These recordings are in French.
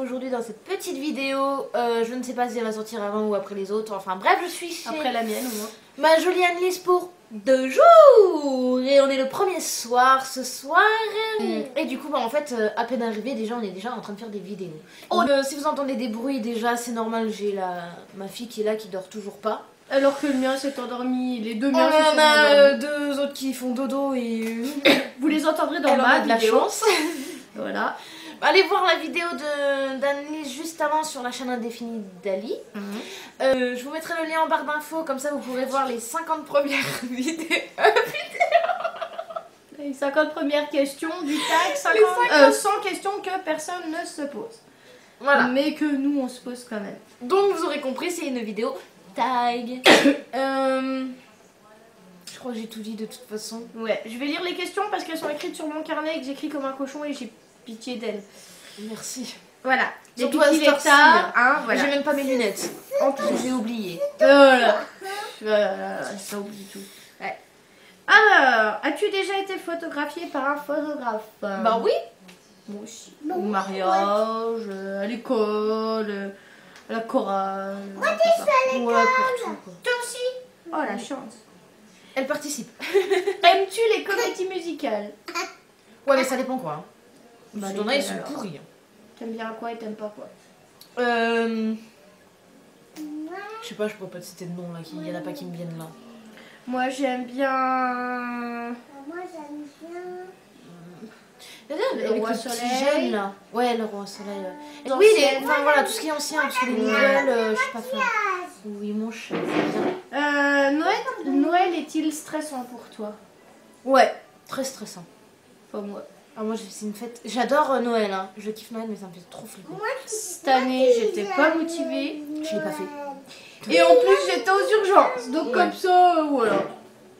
aujourd'hui dans cette petite vidéo. Je ne sais pas si elle va sortir avant ou après les autres. Enfin bref, je suis chez Après la mienne au moins. ma jolie Annelise pour 2 jours. Et on est le premier soir ce soir. Et du coup, bah, en fait, à peine arrivé, déjà on est déjà en train de faire des vidéos. Oh, si vous entendez des bruits, déjà c'est normal, j'ai ma fille qui est là qui dort toujours pas. Alors que le mien s'est endormi, les deux miens se On sont a endormis. 2 autres qui font dodo et Vous les entendrez dans elle en ma a de la vidéo. chance. Voilà. Allez voir la vidéo d'Annelise juste avant sur la chaîne Indéfinie d'Ali. Je vous mettrai le lien en barre d'infos, comme ça vous pourrez voir les 50 premières vidéos. Les 50 premières questions du tag, 100 questions que personne ne se pose. Voilà. Mais que nous on se pose quand même. Donc vous aurez compris, c'est une vidéo tag. Je crois que j'ai tout dit de toute façon. Ouais, je vais lire les questions parce qu'elles sont écrites sur mon carnet et que j'écris comme un cochon et j'ai pitié d'elles. Merci. Voilà. Les Surtout à petits cette heure-ci, lecteurs, hein, voilà. J'ai même pas mes lunettes. En plus, j'ai oublié. Voilà. Ça oublie tout. Ouais. Alors, as-tu déjà été photographiée par un photographe? Bah oui. Moi aussi. Au mariage, à l'école, à la chorale. Ouais, pour tout, quoi. Toi aussi? Oh la chance. Elle participe. Aimes-tu les comédies musicales? Ouais, mais ça dépend quoi. Hein. Bah, T'en as, ils sont alors. pourris. Hein. T'aimes bien quoi et t'aimes pas quoi? Je sais pas, je pourrais pas te citer de nom là, il y en a pas qui me viennent là. Moi j'aime bien... Moi j'aime bien. Le Avec Roi le petit Soleil. jeune là. Ouais, le roi soleil. Les Oui, anciennes. enfin voilà, tout ce qui est ancien, parce que les nouvelles, je sais pas faire. Oui, mon chat, c'est bien. Noël est-il stressant pour toi? Ouais, très stressant. Pas moi. Ah, moi, c'est une fête. J'adore Noël, hein. Je kiffe Noël, mais ça me fait trop flipper. Cette année j'étais pas motivée. Je l'ai pas fait. Et en plus j'étais aux urgences. Donc comme ça, voilà.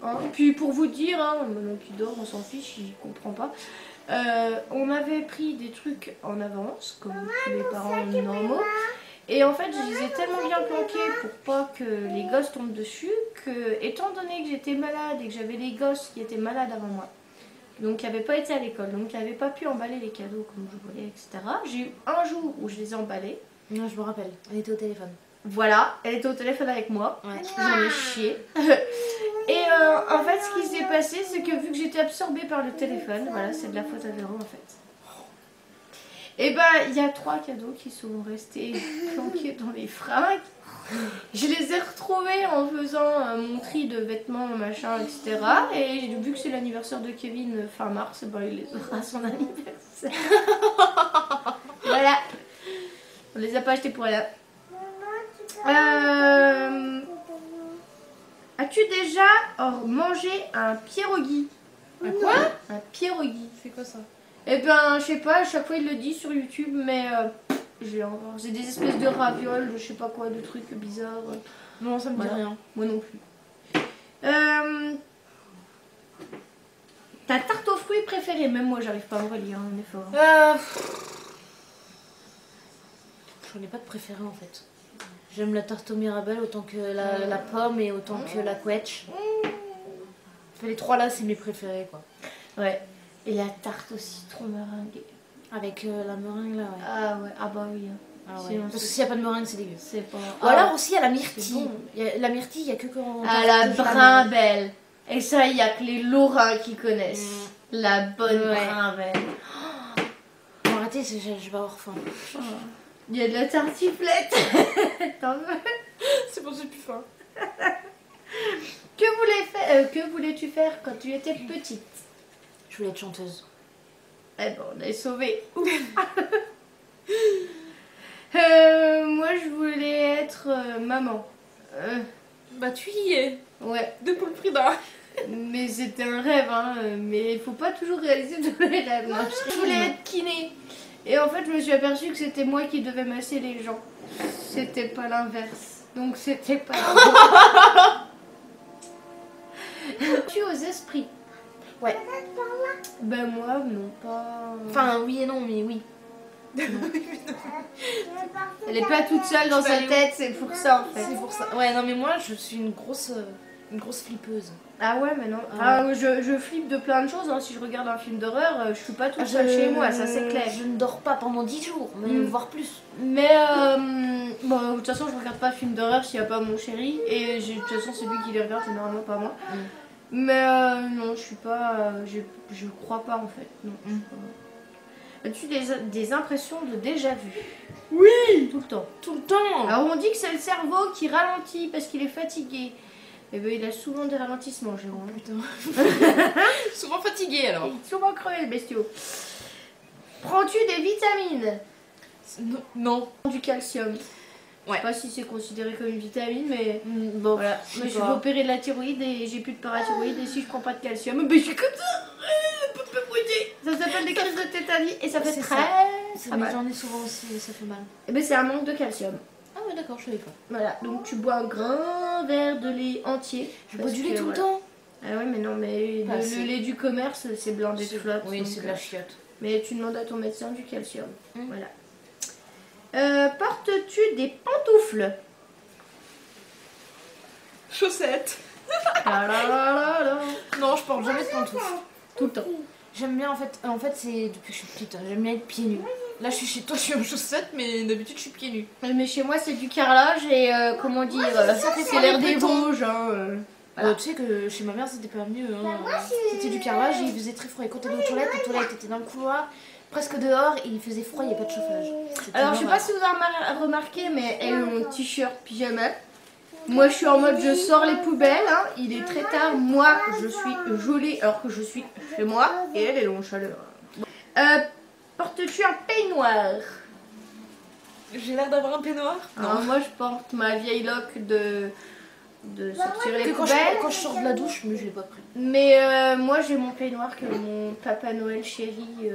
Hein, puis pour vous dire, hein, maintenant qu'il dort, on s'en fiche, il comprend pas. On avait pris des trucs en avance, comme tous les parents normaux. Et en fait, je les ai tellement bien planqués pour pas que les gosses tombent dessus, que étant donné que j'étais malade et que j'avais les gosses qui étaient malades avant moi, donc qui n'avaient pas été à l'école, donc qui n'avaient pas pu emballer les cadeaux comme je voulais, etc. J'ai eu un jour où je les ai emballés. Non, je me rappelle, elle était au téléphone. Voilà, elle était au téléphone avec moi. Ouais. J'en ai chié. Et en fait, ce qui s'est passé, c'est que vu que j'étais absorbée par le téléphone, voilà, c'est de la faute à Véro en fait. Et ben, il y a 3 cadeaux qui sont restés planqués dans les fringues. Je les ai retrouvés en faisant mon tri de vêtements, machin, etc. Et vu que c'est l'anniversaire de Kevin fin mars, ben, il les aura à son anniversaire. Voilà. On les a pas achetés pour rien. As-tu déjà mangé un pierogi? Un quoi? Un pierogi. C'est quoi ça? Eh ben, je sais pas, à chaque fois il le dit sur YouTube, mais j'ai des espèces de ravioles, je sais pas quoi, de trucs bizarres. Non, ça me dit Voilà. rien. Moi non plus. Ta tarte aux fruits préférée? Même moi, j'arrive pas à me relire, on est fort. J'en ai pas de préféré en fait. J'aime la tarte au Mirabelle autant que la pomme et autant que la quetch. Enfin, les 3 là, c'est mes préférés quoi. Ouais. Et la tarte au citron meringue. Avec la meringue là, ouais. Ah ouais, ah bah oui. Ah ouais. Sinon, Parce que s'il n'y a pas de meringue, c'est dégueu. c'est pas... Ou alors aussi, il y a la myrtille. bon. La myrtille, il n'y a que quand. Ah, la brimbelle. Et ça, il y a que les Lorrains qui connaissent. La bonne Ouais. brimbelle. Bon, arrêtez, je vais avoir faim. Il y a de la tartiflette. T'en veux? C'est pour que j'ai plus faim. Que voulais-tu faire quand tu étais petite? Je voulais être chanteuse. Eh ben, on est sauvés. Moi, je voulais être maman. Bah, tu y es. Ouais. De Paul Frida. Mais c'était un rêve, hein. Mais il faut pas toujours réaliser tous les rêves. Non. Je voulais être kiné. Et en fait, je me suis aperçue que c'était moi qui devais masser les gens. C'était pas l'inverse. Donc, c'était pas. Tu aux esprits? Ouais. Ben, moi, non, pas. Enfin, oui et non, mais oui. Elle est pas toute seule dans sa tête, c'est pour ça en fait. C'est pour ça. Ouais, non, mais moi, je suis une grosse Une grosse flippeuse. Ah ouais, mais non. Enfin, je flippe de plein de choses. Hein. Si je regarde un film d'horreur, je suis pas toute seule chez moi, ça c'est clair. Je ne dors pas pendant 10 jours, voire plus. Mais bon, de toute façon, je regarde pas de film d'horreur s'il n'y a pas mon chéri. Et de toute façon, c'est lui qui les regarde, généralement pas moi. Mais non, je suis pas. Je crois pas en fait. Non. As-tu des impressions de déjà-vu? Oui. Tout le temps. Tout le temps. Alors on dit que c'est le cerveau qui ralentit parce qu'il est fatigué. Et ben il a souvent des ralentissements, Jérôme. Putain. Souvent fatigué alors. Il est souvent crevé, le bestiau. Prends-tu des vitamines? Non. Du calcium. Je Ouais. sais pas si c'est considéré comme une vitamine, mais Bon, voilà. Moi, je suis opérée de la thyroïde et j'ai plus de parathyroïde. Et si je prends pas de calcium, ben je suis comme ça. Ça s'appelle des crises de tétanie et ça fait C'est très Mais mal. j'en ai souvent aussi et ça fait mal. Et ben c'est un manque de calcium. Ah ouais, d'accord, je savais pas. Voilà, donc tu bois un grand verre de lait entier. Je bois du lait tout le temps. Ah ouais, mais non, mais le lait du commerce, c'est blindé de flotte. Oui, donc, c'est de la chiotte. mais tu demandes à ton médecin du calcium. Voilà. Portes-tu des pantoufles? Chaussettes. La la la la la. Non, je porte jamais de pantoufles. Tout le temps. J'aime bien en fait c'est depuis que je suis petite, hein, j'aime bien être pieds nus. Là je suis chez toi, je suis en chaussettes, mais d'habitude je suis pieds nus. Mais chez moi, c'est du carrelage et comment dire, c'est l'air des Vosges. Voilà. Tu sais que chez ma mère c'était pas mieux. Hein. C'était du carrelage et il faisait très froid. Et quand t'allais aux toilettes, les toilettes étaient dans le couloir, presque dehors, et il faisait froid, il n'y avait pas de chauffage. Alors je sais pas si vous avez remarqué, mais elle a mon t-shirt pyjama. Moi je suis en mode je sors les poubelles, hein. Il est très tard, moi je suis gelée alors que je suis chez moi et elle est en chaleur. Portes-tu un peignoir? J'ai l'air d'avoir un peignoir. Alors, moi je porte ma vieille loque de sortir les poubelles. Quand je sors de la douche, mais je l'ai pas pris. Mais moi j'ai mon peignoir que mon papa Noël chéri,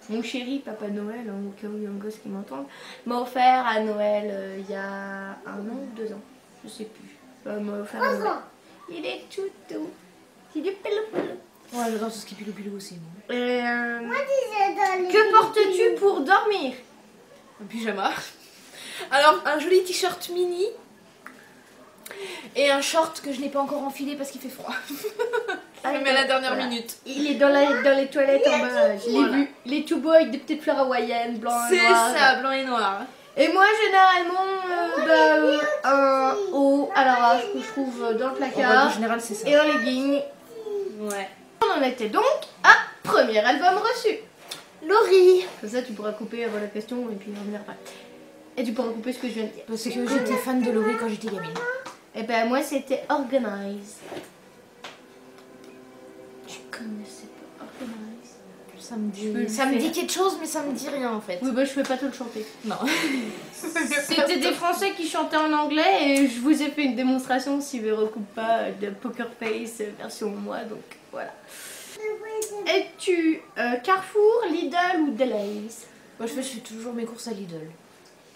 mon chéri papa Noël, hein, au cas où il y a un gosse qui m'entend, m'a offert à Noël il y a 1 an ou 2 ans. Je sais plus. M'a offert à Noël. Il est tout doux. Il est pelou. Ouais, j'adore tout ce qui est pilou aussi. Que portes-tu pour dormir? Un pyjama. Alors, un joli t-shirt mini. Et un short que je n'ai pas encore enfilé parce qu'il fait froid. Je le mets à la dernière minute. Il est dans les toilettes en bas. Je l'ai vu. Les tout beaux avec des petites fleurs hawaïennes, blanc et noir. C'est ça, blanc et noir. Et moi, généralement, un haut à l'arrache que je trouve dans le placard. En général, c'est ça. Et un legging. Ouais. On en était donc à premier album reçu. Laurie. Comme ça, tu pourras couper avant la question et puis revenir après. Et tu pourras couper ce que je viens de dire. Parce que j'étais fan de Laurie quand j'étais gamine. Et ben moi, c'était Organize. Tu connaissais pas Organize? Ça me dit quelque chose, mais ça me dit rien en fait. Oui, bah je vais pas te le chanter. Non. C'était des Français qui chantaient en anglais et je vous ai fait une démonstration si vous ne recoupez pas de Poker Face version moi, donc voilà. Es-tu Carrefour, Lidl ou Delays? Moi je fais toujours mes courses à Lidl.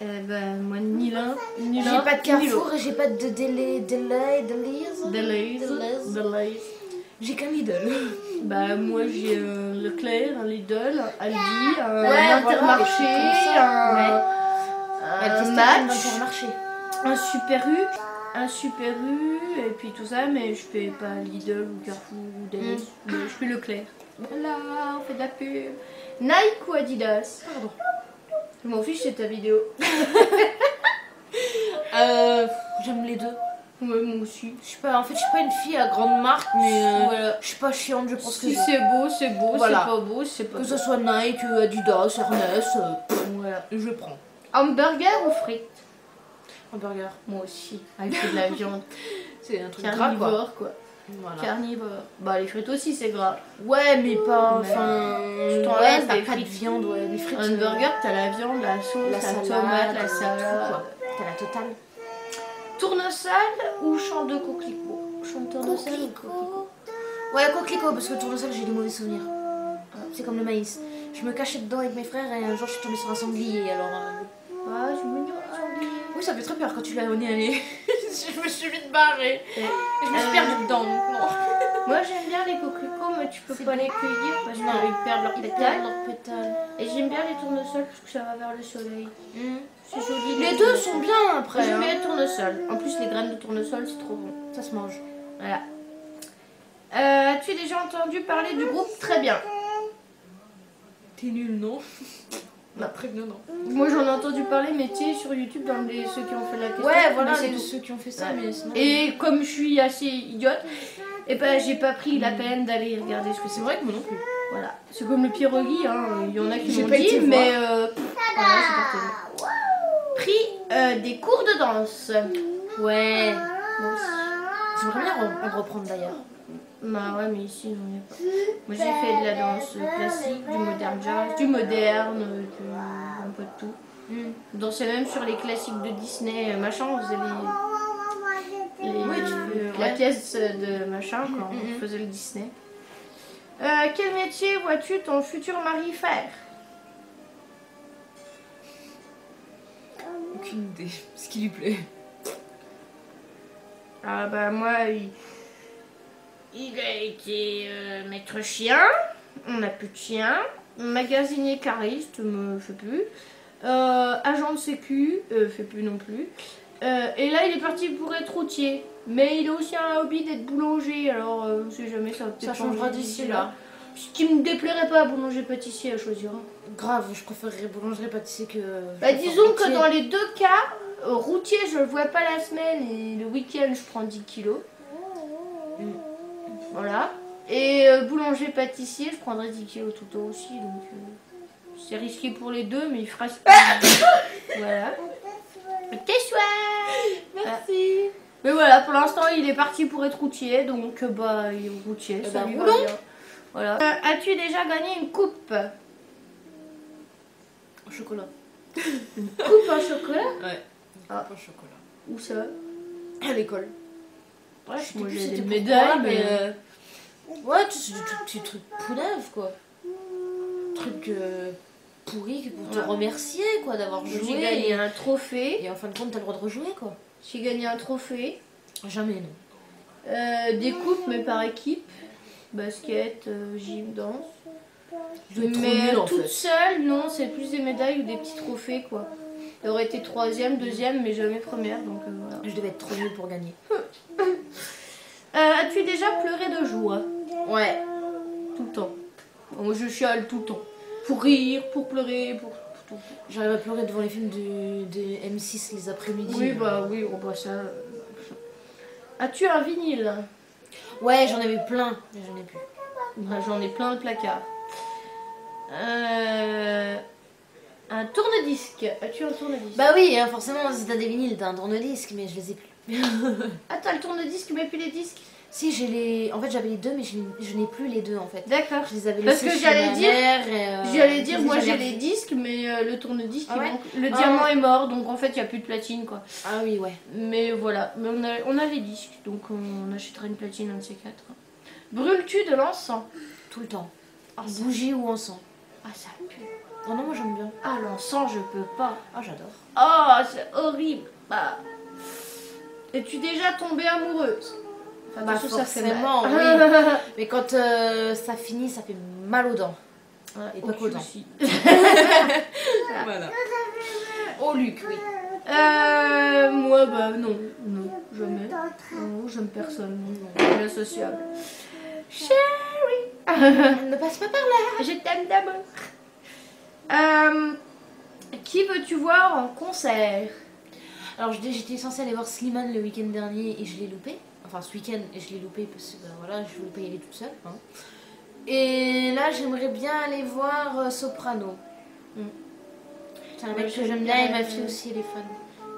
Moi ni l'un, ni l'autre. J'ai pas de Carrefour et j'ai pas de Delays. J'ai qu'un Lidl. Bah moi j'ai Leclerc, un Lidl, un Aldi, un Ouais, Intermarché, voilà, un Match, un Super U et puis tout ça, mais je fais pas Lidl ou Carrefour ou Delays, mais je fais Leclerc. Voilà, on fait de la pub. Nike ou Adidas? Pardon. Je m'en fiche, c'est ta vidéo. J'aime les deux. Ouais, moi aussi. Je suis pas une fille à grande marque, mais voilà. Je suis pas chiante, je pense que si c'est beau, c'est beau, voilà. c'est pas beau, c'est pas que beau. ce soit Nike, Adidas, Ernest, voilà, je prends. Hamburger ou frites? Hamburger. Moi aussi, avec de la viande. C'est un truc gras Carnivore quoi. Voilà. Carnivore. Bah les frites aussi c'est gras. Ouais, mais pas. Mais Enfin. tu t'enlèves t'as des pas de frites. viande, ouais. Les frites. Un burger, t'as la viande, la sauce, la salade, tomate, la tout, salade. quoi. T'as la totale. Tournesol ou champ de coquelicot? Champ de tournesol ou coquelicot? Ouais, coquelicot, parce que le tournesol, j'ai des mauvais souvenirs. C'est comme le maïs. Je me cachais dedans avec mes frères et un jour je suis tombée sur un sanglier. Alors. Ah, c'est mignon, sanglier. Oui, ça fait très peur quand tu l'as au nez allé. Je me suis vite barrée. Et je me suis perdue dedans. Donc non. Moi j'aime bien les coquelicots, mais tu peux pas les cueillir parce Non. qu'ils perdent leurs Ils pétales. perdent leurs pétales. Et j'aime bien les tournesols parce que ça va vers le soleil. C'est joli. Les deux sont bien après. J'aime Hein. bien les tournesols. En plus, les graines de tournesol, c'est trop bon. Ça se mange. Voilà. As-tu déjà entendu parler du groupe Très Bien? T'es nul, non? Bah, prévenez, non. Moi j'en ai entendu parler, mais tu sais, sur YouTube, dans ceux qui ont fait la question. Ouais, voilà, mais c'est les, tout. ceux qui ont fait ça, Ouais. mais sinon... Et comme je suis assez idiote, et ben j'ai pas pris la peine d'aller regarder ce que C'est c'est. vrai que moi non plus. Voilà. C'est comme le Pierogi, hein. Il y en a qui J'ai m'ont pas dit, été mais voilà, c'est parti. Pris des cours de danse. Ouais. Moi aussi. J'aimerais bien en reprendre d'ailleurs. Bah ouais, mais ici j'en ai pas. Moi j'ai fait de la danse classique, du moderne jazz, du moderne, un peu de tout. Dansais même sur les classiques de Disney, machin, on faisait la pièce de machin quand on faisait le Disney. Quel métier vois-tu ton futur mari faire? Aucune idée. Ce qui lui plaît. Ah bah moi, il a été maître chien, on n'a plus de chien, magasinier cariste, me fait plus, agent de sécu, fait plus non plus, et là il est parti pour être routier, mais il a aussi un hobby d'être boulanger, alors on sait jamais, ça va peut-être Ça changera changer d'ici là. Ce qui me déplairait pas, boulanger-pâtissier à choisir. Grave, je préférerais boulangerie-pâtissier que... Bah disons que dans les deux cas, routier je le vois pas la semaine et le week-end je prends 10 kilos. Voilà. Et boulanger-pâtissier, je prendrai 10 kilos tout le temps aussi. Donc c'est risqué pour les deux, mais il fera ce qu'il... Voilà. Merci. Mais voilà, pour l'instant il est parti pour être routier, donc bah il est routier, ça lui va bien. Voilà. As-tu déjà gagné une coupe? Au chocolat. Une coupe en chocolat? Ouais. Ah. Au chocolat. Où ça? À l'école. Ouais, Je sais moi plus j'ai c'était des pourquoi, médailles, mais... mais... Ouais, c'est des tout petits trucs pounaves, quoi. Truc pourri pour te remercier, quoi, d'avoir joué. J'ai gagné un trophée. Et en fin de compte, t'as le droit de rejouer, quoi. J'ai gagné un trophée. Jamais, non. Des coupes, mais par équipe. Basket, gym, danse. Je dois être trop Mais nulle, en toute fait. seule, non, c'est plus des médailles ou des petits trophées, quoi. J'aurais été 3e, 2e, mais jamais première, donc voilà. Je devais être trop nulle pour gagner. As-tu déjà pleuré de joie? Ouais. Tout le temps. Moi, je chiale tout le temps. Pour rire, pour pleurer, pour tout. J'arrive à pleurer devant les films de M6 les après-midi. Oui, bah oui, on voit ça. As-tu un vinyle? Ouais, j'en avais plein, mais j'en ai plus. Bah, j'en ai plein le placard. Un tourne-disque. As-tu un tourne-disque? Bah oui, hein, forcément, si t'as des vinyles, t'as un tourne-disque, mais je les ai plus. Ah, t'as le tourne-disque, mais plus les disques? Si, j'ai les... En fait, j'avais les deux, mais je n'ai plus les deux, en fait. D'accord. Je les avais Parce laissés que chez j'allais ma dire- mère et, J'allais dire, je moi les j'ai avais les revus. disques, mais le tourne-disque, Ah ouais? le diamant est mort, donc en fait il n'y a plus de platine, quoi. Ah oui, ouais. Mais voilà, mais on a les disques, donc on achètera une platine, un de ces quatre. Brûles-tu de l'encens? Tout le temps. Ah, Bougie ou encens. Ah, ça pue. Oh non, moi j'aime bien. Ah, l'encens, je peux pas. Ah, j'adore. Oh, c'est horrible. Bah. Es-tu déjà tombée amoureuse? Enfin, Bah, attention, ça fait forcément, mal. oui. Mais quand ça finit, ça fait mal aux dents. Ouais, Et pas qu'aux dents. aussi. Voilà. Oh, Luc, oui. Moi, bah non, non, jamais. Non, j'aime personne, non. Je suis insociable. Chérie, Elle ne passe pas par là. je t'aime d'abord. Qui veux-tu voir en concert? Alors, j'étais censée aller voir Slimane le week-end dernier et je l'ai loupé. Enfin, ce week-end, et je l'ai loupé parce que ben, voilà, je voulais pas y aller toute seule. Hein. Et là, j'aimerais bien aller voir Soprano. C'est un mec que j'aime bien et ma fille aussi, elle est fan.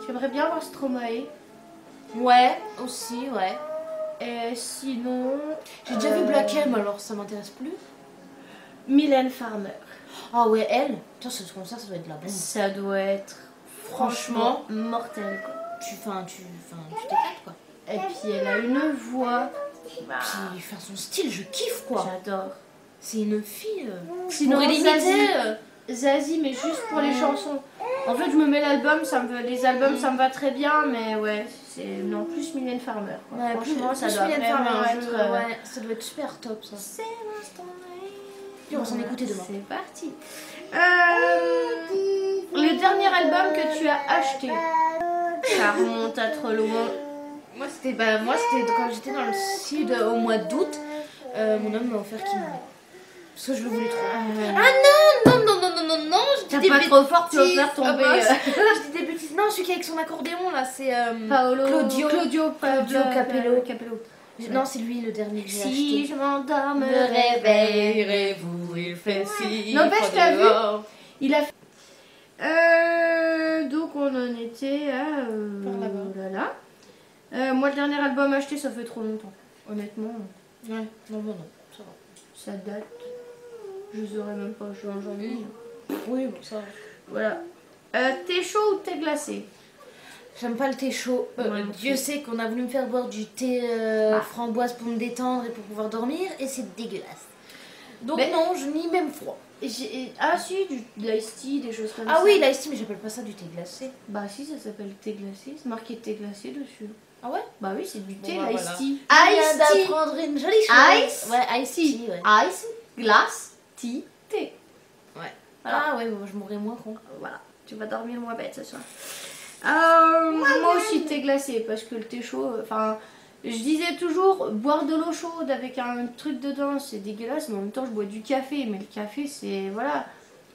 J'aimerais bien voir Stromae. Ouais, aussi, ouais. Et sinon... J'ai déjà vu Black M, alors ça m'intéresse plus. Mylène Farmer. Ah ouais, elle. Putain, ce concert, ça doit être de la bombe. Ça doit être franchement mortel, quoi. Tu t'éclates, quoi. Et puis elle a une voix. Puis, enfin, son style, je kiffe, quoi. J'adore. C'est une fille. Sinon, pour l'imiter. Zazie, mais juste pour les chansons. En fait, je me mets l'album, les albums, ça me va très bien, mais ouais, c'est non plus Mylène Farmer. Quoi. Ouais, Franchement, ça plus doit Mylène vraiment Farmer, être. ouais, ça doit être super top, ça. C'est l'instant. Puis on va s'en écouter demain. C'est parti. Le dernier album que tu as acheté. Ça remonte à trop loin. Moi, c'était quand j'étais dans le sud au mois d'août. Mon homme m'a offert Kinder. Parce que je le voulais trop. Ah non, je dis T'as des pas trop fort, tu vas bêtises. faire tomber. Ah, mince. Je dis des bêtises. Non, celui qui est avec son accordéon là, c'est Claudio Capello. Non, c'est lui le dernier que j'ai acheté. Si je m'endors, me réveillerez-vous, il fait si. N'empêche, t'as vu, il a fait... donc on en était à... Par là-bas. Moi, le dernier album acheté, ça fait trop longtemps. Honnêtement, Ouais, non, ça va. ça date. Je saurais même pas, je suis en janvier. Oui, bon, ça va. Voilà. Thé chaud ou thé glacé? J'aime pas le thé chaud. Moi non Dieu plus. sait qu'on a voulu me faire boire du thé framboise pour me détendre et pour pouvoir dormir et c'est dégueulasse. Donc Mais- non, je nie même froid. Ah si, de l'ice tea, des choses comme ça. Ah oui, l'ice tea, mais j'appelle pas ça du thé glacé. Bah si, ça s'appelle thé glacé. C'est marqué thé glacé dessus. Ah ouais? Bah oui, c'est du thé, Bon, bah, l'ice voilà. tea. Je viens Ice tea. d'apprendre une jolie chose. Ice Ouais, ice tea, ouais. Ice, glace, tea, thé. Ouais. Voilà. Ah ouais, moi, je mourrais moins con. Voilà, tu vas dormir moins bête ce soir. Moi aussi thé glacé parce que le thé chaud, enfin, je disais toujours boire de l'eau chaude avec un truc dedans, c'est dégueulasse, mais en même temps je bois du café, mais le café c'est, voilà,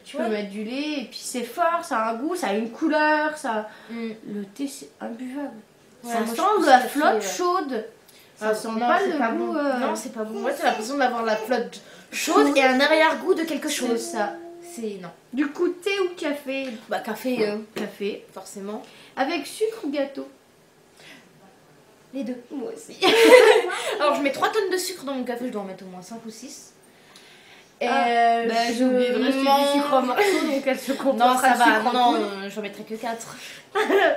tu peux Ouais. mettre du lait et puis c'est fort, ça a un goût, ça a une couleur, ça... Mm. Le thé c'est imbuvable. Ouais, Ça moi, je sent pense de la café, flotte ouais. chaude. Ça Ah, sent non, pas c'est le pas goût... bon. Non, c'est pas bon. Ouais, t'as l'impression d'avoir la flotte chaude et un arrière-goût de quelque c'est chose. ça. C'est non. Du coup, thé ou café? Bah café, Café. forcément. Avec sucre ou gâteau? Les deux. Moi aussi. Alors je mets 3 tonnes de sucre dans mon café, je dois en mettre au moins 5 ou 6. Et Bah, j'ai oublié de rester du sucre en morceaux, donc elle se Non, contentera ça de va, sucre en non, poudre. j'en mettrai que 4.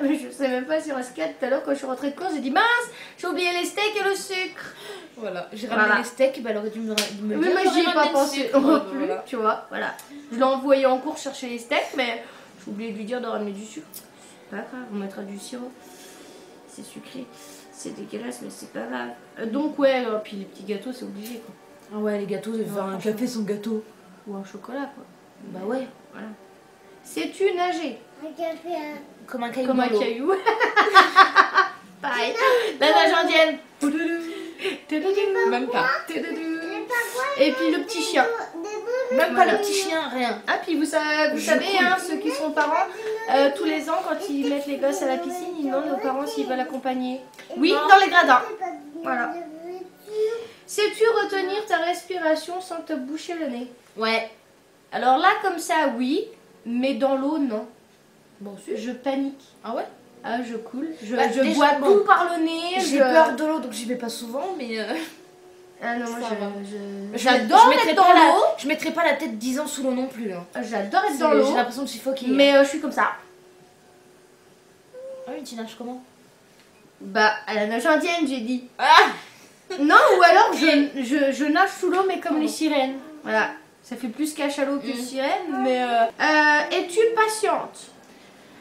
Mais je sais même pas sur un skate tout à l'heure quand je suis rentrée de course, j'ai dit mince, j'ai oublié les steaks et le sucre. Voilà, j'ai Voilà. ramené les steaks, bah elle aurait dû me Mais dire. moi j'y ai j'aurais pas ramené le pensé sucre. non plus, Voilà. tu vois, voilà. Je l'ai envoyé en cours chercher les steaks, mais j'ai oublié de lui dire de ramener du sucre. C'est pas grave, on mettra du sirop. C'est sucré, c'est dégueulasse, mais c'est pas grave. Donc ouais, puis les petits gâteaux c'est obligé quoi. Ah ouais, les gâteaux, de faire un franchement. café sans gâteau. Ou un chocolat quoi. Bah ouais, Voilà. Sais-tu nager? Un café, comme un caillou. Comme dans un l'eau. caillou. Pareil. La nage indienne. Même pas. Et puis le petit chien. Même pas le petit chien, rien. Ah, puis vous savez hein, ceux qui sont parents, tous les ans, quand ils mettent les gosses à la piscine, ils demandent aux parents s'ils veulent accompagner. Oui, dans les gradins. Voilà. Sais-tu retenir ta respiration sans te boucher le nez? Ouais. Alors là, comme ça, oui, mais dans l'eau, non. Bon, si. Je panique. Ah ouais? Ah, je coule. Je Bah, déjà, bois bon, tout par le nez. J'ai peur de l'eau, donc j'y vais pas souvent, mais. Ah non, moi, Ça va. j'adore être dans l'eau. Je mettrai pas la tête 10 ans sous l'eau non plus. Hein. J'adore être dans l'eau. J'ai l'impression de suffoquer. Mais je suis comme ça. Ah oui, tu nages comment? Bah, à la nage indienne, j'ai dit. Ah! Non, ou alors je nage sous l'eau, mais comme les sirènes. Voilà. Ça fait plus cachalot que sirène, mais... es-tu patiente?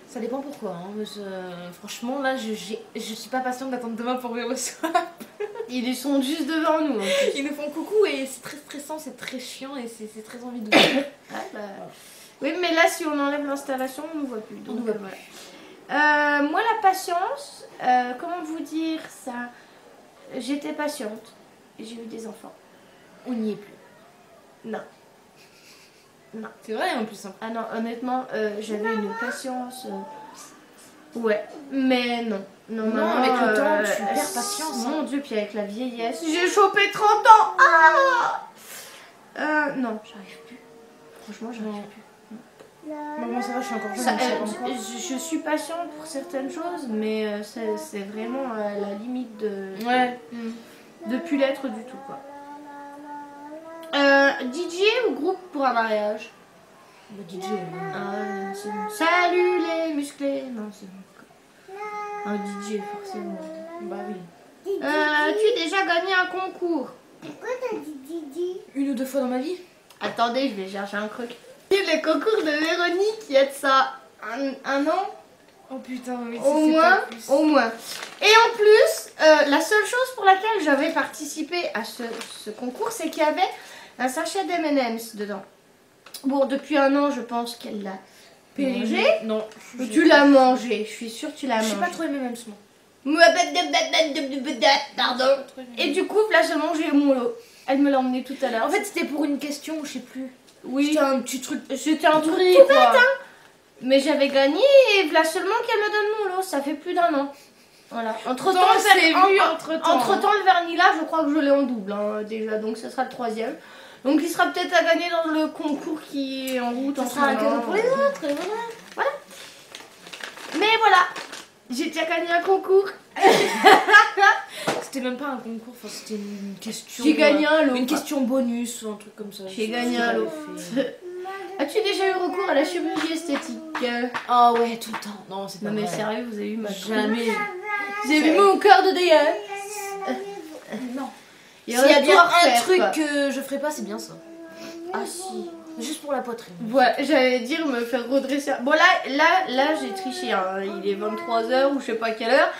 Ça dépend pourquoi. Hein. Mais, franchement, là, je suis pas patiente d'attendre demain pour ouvrir le soir. Ils sont juste devant nous. En plus. Ils nous font coucou et c'est très stressant, c'est très chiant et c'est très envie de voir. Ah, bah. Oui, mais là, si on enlève l'installation, on ne voit plus. Donc, On nous voit voilà. Moi, la patience, comment vous dire ça? J'étais patiente. Et j'ai eu des enfants. On n'y est plus. Non. C'est vrai en plus. Hein. Ah non, honnêtement, j'avais une patience. Ouais, mais non. Non, Non, maman, avec le temps, tu perds patience, hein. Mon Dieu, puis avec la vieillesse. J'ai chopé 30 ans. Non, j'arrive plus. Franchement, j'arrive plus. Maman, ça va, je suis encore jeune. Ça, donc ça va encore. je suis patiente pour certaines choses, mais c'est vraiment à la limite Ouais. de plus l'être du tout, quoi. DJ ou groupe pour un mariage? Le DJ. Ah, c'est bon. Salut les musclés. Non, c'est bon. Un DJ, forcément. Bah oui. Tu as déjà gagné un concours? Pourquoi t'as dit Didi? 1 ou 2 fois dans ma vie. Attendez, je vais chercher un truc. Le concours de Véronique, il y a de ça un an? Oh putain, oui, Au moins, au moins. Et en plus, la seule chose pour laquelle j'avais participé à ce concours, c'est qu'il y avait un sachet d'M&M's dedans. Bon, depuis un an, je pense qu'elle l'a mangé. Non. Tu l'as mangé, je suis sûre que tu l'as Je mangé. suis pas trop aimée même ce mot. Pardon. Et du coup, là, j'ai mangé mon lot. Elle me l'a emmené tout à l'heure. En fait, c'était pour une question, je sais plus. oui, C'était un petit truc. c'était un truc Tout tout bête, bête, hein. Mais j'avais gagné et voilà seulement qu'elle me donne mon lot. Ça fait plus d'1 an. Voilà. Entre temps, le vernis là, je crois que je l'ai en double hein, déjà. Donc ce sera le 3e. Donc il sera peut-être à gagner dans le concours qui est en route. Ça en sera un ce moment. cadeau pour les autres, et voilà. Mais voilà, j'ai déjà gagné un concours. C'était même pas un concours, enfin, c'était une question. J'ai gagné un lot. Une question bonus ou un truc comme ça. J'ai gagné un lot. As-tu déjà eu recours à la chirurgie esthétique? Ah ouais, tout le temps. Non, c'est pas Non mais vrai. sérieux, vous avez eu ma Jamais. Vous avez vu mon cœur de dégueu? Non. Il S'il y a tout bien à un refaire, truc quoi. que je ferais pas, c'est bien ça. Ah si. Juste pour la poitrine. Ouais, j'allais dire me faire redresser. Bon là j'ai triché, hein. Il est 23h ou je sais pas quelle heure.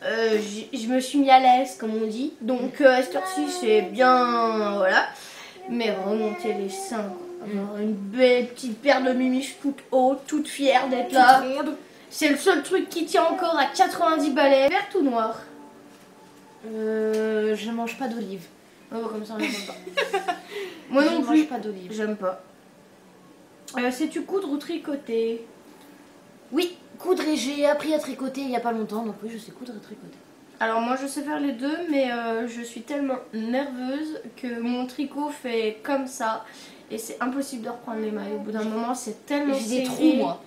Je me suis mis à l'aise comme on dit. Donc à cette heure-ci c'est bien, voilà. Mais remonter les seins, avoir une belle petite paire de mimiches toute haute, toute fière d'être là. C'est le seul truc qui tient encore à 90 balais. Vert ou noir? Je mange pas d'olive. Oh, comme ça on ne pas. Moi non Je plus. mange pas d'olive. J'aime pas. Sais-tu coudre ou tricoter? Oui, coudre et j'ai appris à tricoter il y a pas longtemps, donc oui, je sais coudre et tricoter. Alors moi je sais faire les deux, mais je suis tellement nerveuse que mon tricot fait comme ça et c'est impossible de reprendre les mailles. Au bout d'un moment c'est tellement serré. J'ai des trous moi.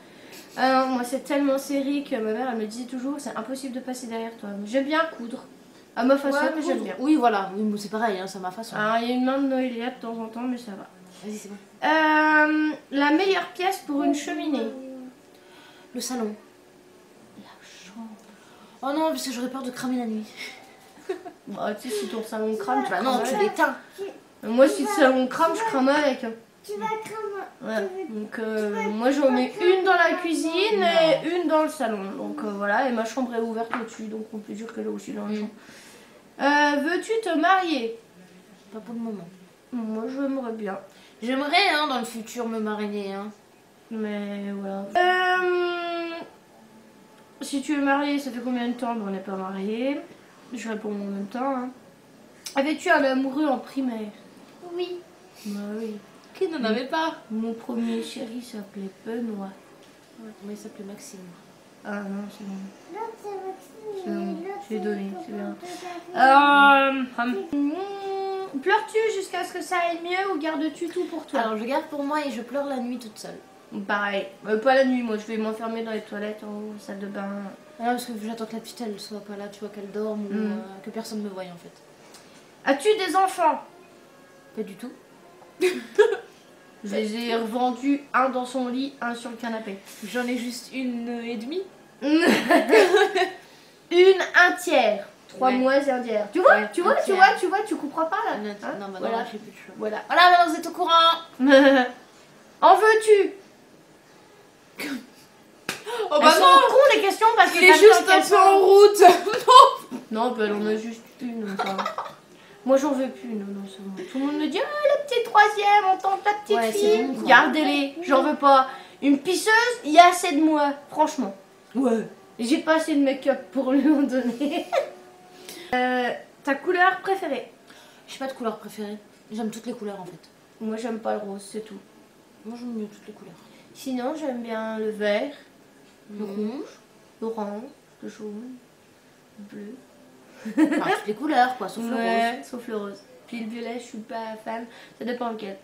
Ah non, moi c'est tellement serré que ma mère elle me disait toujours c'est impossible de passer derrière toi. J'aime bien coudre, à ma façon, mais j'aime bien. Oui, voilà, oui, moi, c'est pareil, hein, c'est à ma façon. Alors il y a une main de Noélia de temps en temps, mais ça va. Vas-y, c'est bon. La meilleure pièce pour une cheminée? Le salon. La chambre. Oh non, parce que j'aurais peur de cramer la nuit. Bah tu sais si ton salon crame, tu Bah crames non, avec. tu l'éteins. Moi si le salon crame, je crame avec. Tu vas cramer. Ouais. Donc moi j'en mets une dans la cuisine et une dans le salon. Donc voilà, et ma chambre est ouverte au-dessus, donc on peut dire qu'elle est aussi dans la chambre. Veux-tu te marier? Pas pour le moment. Moi j'aimerais bien. J'aimerais, hein, dans le futur, me mariner, hein. Mais voilà. Si tu es marié, ça fait combien de temps qu'on n'est pas marié? Je réponds en même temps. Hein. Avais-tu un amoureux en primaire? Oui. Bah oui. Qui n'en avait pas? Mon premier chéri s'appelait Benoît. Ouais, comment il s'appelait Maxime? Ah non, c'est bon. L'autre c'est Maxime. C'est bon, et l'autre, j'ai donné, c'est bien. c'est- Pleures-tu jusqu'à ce que ça aille mieux ou gardes-tu tout pour toi? Alors, je garde pour moi et je pleure la nuit toute seule. Pareil, pas la nuit, moi je vais m'enfermer dans les toilettes, en haut, salle de bain. Ah non, parce que j'attends que la petite elle soit pas là, tu vois, qu'elle dorme ou que personne me voie en fait. As-tu des enfants? Pas du tout. Je les ai revendus, un dans son lit, un sur le canapé. J'en ai juste une et demie. Une, un tiers. 3 Ouais. mois et un tiers. Tu vois, Ouais, tu un vois, tu tiers. vois, tu vois, tu comprends pas là? Hein, Non, bah voilà. non, j'ai plus de choix. Voilà. Voilà, maintenant vous êtes au courant. En veux-tu? Oh Elles sont cons les questions parce que il est t'as juste plein de un peu questions. en route. Non, bah elle en a juste une. Enfin. Moi j'en veux plus, non, c'est bon. Tout le monde me dit, ah la petite troisième, on tente la petite Ouais, fille. c'est bon, quoi. Gardez-les, j'en veux pas. Une pisseuse, il y a assez de moi, franchement. Ouais. J'ai pas assez de make-up pour lui en donner. Ta couleur préférée? J'ai pas de couleur préférée. J'aime toutes les couleurs en fait. Moi j'aime pas le rose, c'est tout. Moi j'aime mieux toutes les couleurs. Sinon j'aime bien le vert, le Mhm. rouge, l'orange, le jaune, le bleu. Enfin, toutes les couleurs quoi, sauf le rose. Ouais, sauf le rose. Puis le violet, je suis pas fan. Ça dépend lequel.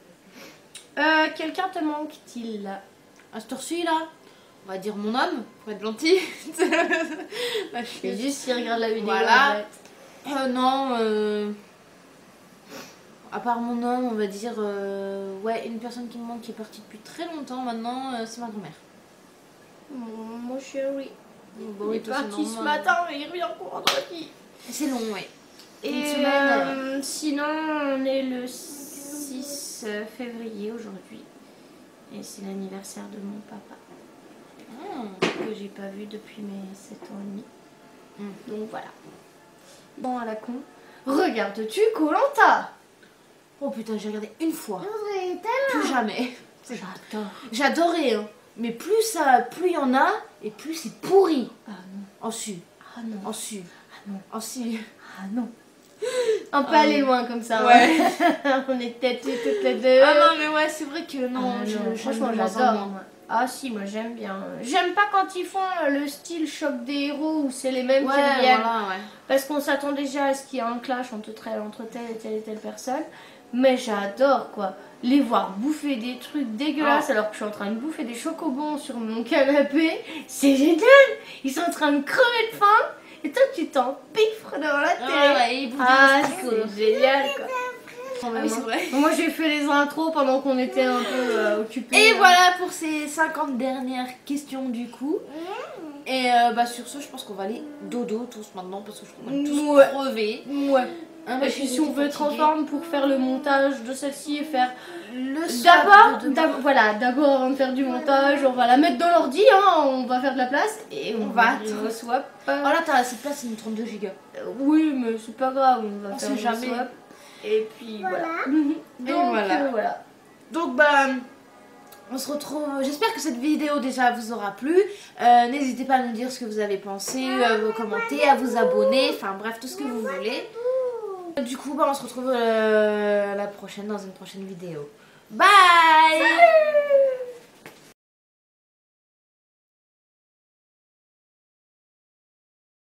Quelqu'un te manque-t-il là? À cette heure-ci là, on va dire mon homme, pour être gentil. Bah, je C'est suis- juste s'il regarde la vidéo. Voilà. en fait. Non, à part mon homme, on va dire, ouais, une personne qui me manque qui est partie depuis très longtemps maintenant, c'est ma grand-mère. Mon chéri. Bon, Il oui, est toi, c'est parti ce normal. matin, mais il revient encore vendredi. C'est long, ouais. Et Une semaine. sinon, on est le 6 février aujourd'hui. Et c'est l'anniversaire de mon papa. Que j'ai pas vu depuis mes 7 ans et demi. Donc voilà. Bon à la con. Regardes-tu Koh-Lanta? Oh putain, j'ai regardé une fois, L'autre elle est tellement. plus jamais. J'adore. J'adorais, hein. Mais plus il y en a, et plus c'est pourri. Ah non. En su, Ah non. en su, Ah non. en su. Ah non. On peut Ah aller oui. loin comme ça. Ouais. Hein. On est têtues toutes les deux. Ah non, mais ouais, c'est vrai que non, Ah, non, je franchement, de moins en j'adore. moins. Moi. Ah si, moi j'aime bien. J'aime pas quand ils font le style choc des héros où c'est les mêmes Ouais, qui reviennent. voilà, ouais. Parce qu'on s'attend déjà à ce qu'il y ait un clash entre telle et telle personne. Mais j'adore quoi. Les voir bouffer des trucs dégueulasses alors que je suis en train de bouffer des chocobons sur mon canapé. C'est génial. Ils sont en train de crever de faim. Et toi tu t'empiffres devant la télé. Ouais, il bouge Ah, des asticots. c'est génial quoi. Ah oui, c'est vrai. Moi j'ai fait les intros pendant qu'on était un peu occupés. Et voilà pour ces 50 dernières questions du coup. Et bah sur ce, je pense qu'on va aller dodo tous maintenant parce que je trouve qu'on est tous Ouais. crevés. Ouais. Hein, Et parce puis que si on j'étais veut être fatiguée. en forme pour faire le montage de celle-ci et faire Le swap d'abord, de demain. voilà, d'abord avant de faire du montage, on va la mettre dans l'ordi, hein, on va faire de la place et on va ouvrir le swap. Oh là, t'as cette place, c'est une 32 Go. Oui, mais c'est pas grave, on va On faire sait le jamais. swap. Et puis voilà. Et Donc voilà. voilà. Donc bah on se retrouve. J'espère que cette vidéo déjà vous aura plu. N'hésitez pas à nous dire ce que vous avez pensé, à vous commenter, à vous abonner, enfin bref tout ce que vous voulez. Du coup bah on se retrouve la prochaine dans une prochaine vidéo. Bye.